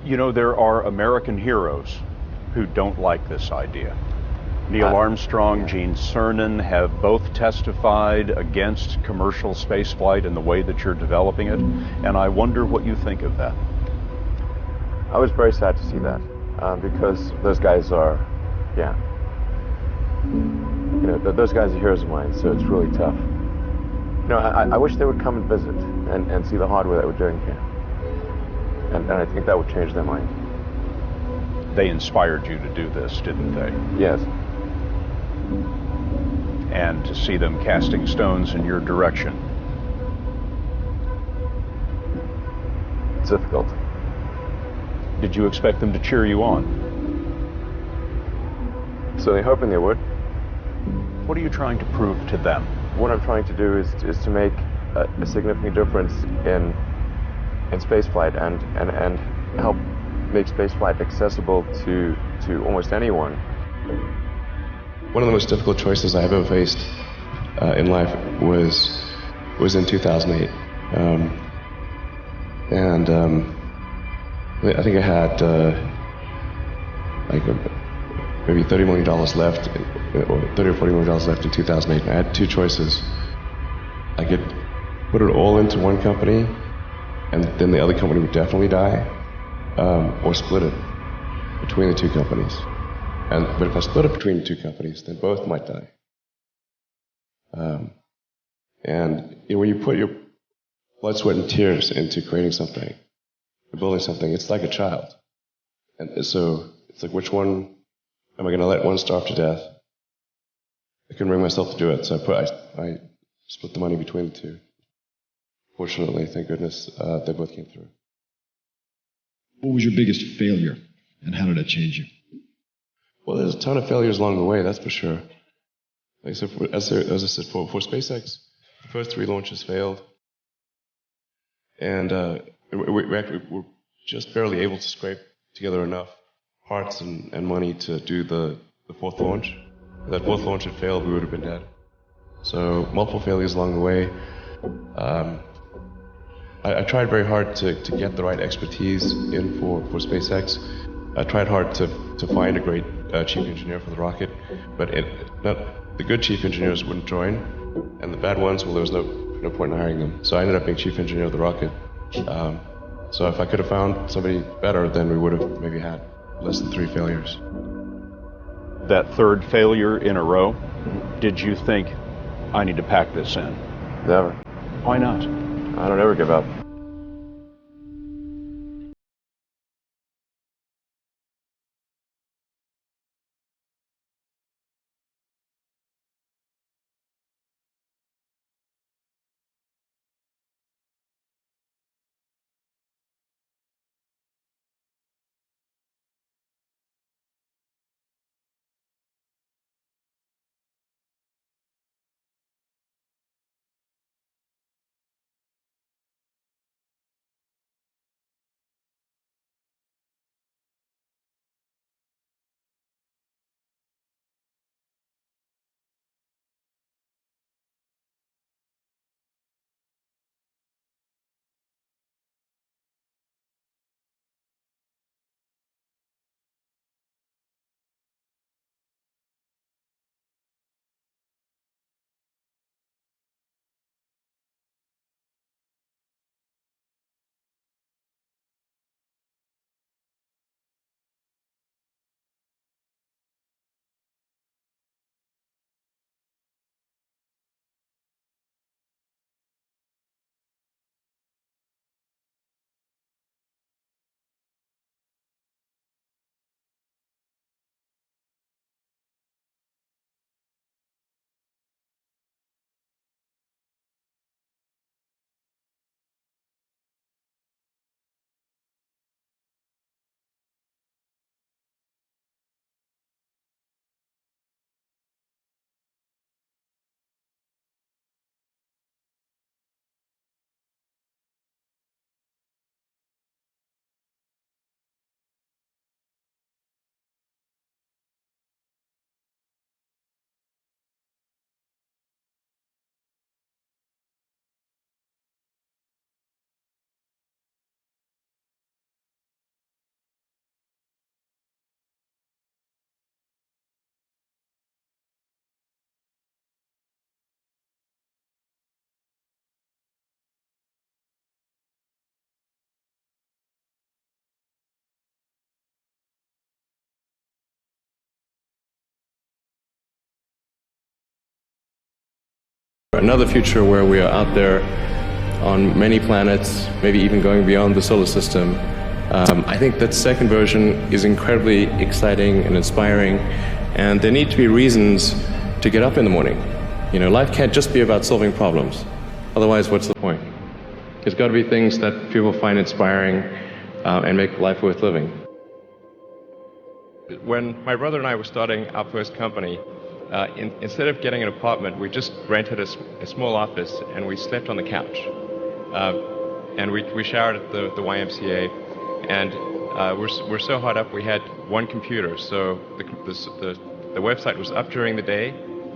You know, there are American heroes who don't like this idea. Neil Armstrong, Gene Cernan have both testified against commercial spaceflight in the way that you're developing it, and I wonder what you think of that. I was very sad to see that, because those guys are, those guys are heroes of mine, so it's really tough. I wish they would come and visit and see the hardware that we're doing here. And I think that would change their mind. They inspired you to do this, didn't they? Yes. And to see them casting stones in your direction. It's difficult. Did you expect them to cheer you on? Certainly hoping they would. What are you trying to prove to them? What I'm trying to do is to make a significant difference in spaceflight and help make spaceflight accessible to almost anyone. One of the most difficult choices I've ever faced in life was in 2008, I think I had maybe $30 million left, or $30 or $40 million left in 2008. And I had two choices. I could put it all into one company, and then the other company would definitely die, or split it between the two companies. But if I split it between the two companies, then both might die. When you put your blood, sweat, and tears into creating something, building something, it's like a child. And so it's like, which one am I going to let one starve to death? I couldn't bring myself to do it, so I split the money between the two. Fortunately, thank goodness, they both came through. What was your biggest failure, and how did it change you? Well, there's a ton of failures along the way, that's for sure. Like, so as I said, for SpaceX, the first 3 launches failed. And we're just barely able to scrape together enough parts and money to do the 4th launch. If that 4th launch had failed, we would have been dead. So multiple failures along the way. I tried very hard to get the right expertise in for SpaceX. I tried hard to find a great chief engineer for the rocket, but the good chief engineers wouldn't join, and the bad ones, well, there was no point in hiring them. So I ended up being chief engineer of the rocket. So if I could have found somebody better, then we would have maybe had less than 3 failures. That 3rd failure in a row, did you think, I need to pack this in? Never. Why not? I don't ever give up. Another future where we are out there on many planets, maybe even going beyond the solar system. I think that second version is incredibly exciting and inspiring, and there need to be reasons to get up in the morning. You know, life can't just be about solving problems. Otherwise, what's the point? There's got to be things that people find inspiring and make life worth living. When my brother and I were starting our first company, instead of getting an apartment, we just rented a small office and we slept on the couch. And we showered at the YMCA, and we're so hot up we had one computer, so the website was up during the day,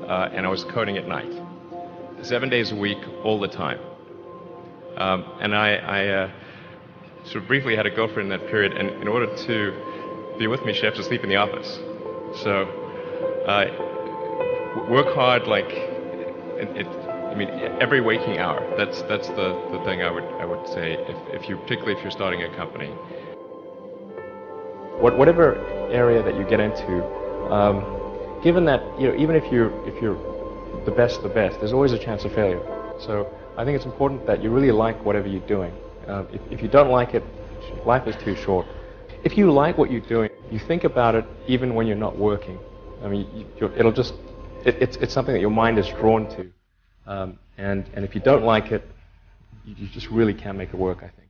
and I was coding at night, 7 days a week, all the time. And I sort of briefly had a girlfriend in that period, and in order to be with me, she had to sleep in the office. So work hard, like I mean, every waking hour. That's the thing I would say particularly if you're starting a company. Whatever area that you get into, given that, you know, even if you're the best, there's always a chance of failure. So I think it's important that you really like whatever you're doing. If you don't like it, life is too short. If you like what you're doing, you think about it even when you're not working. I mean, it's something that your mind is drawn to. And if you don't like it, you just really can't make it work, I think.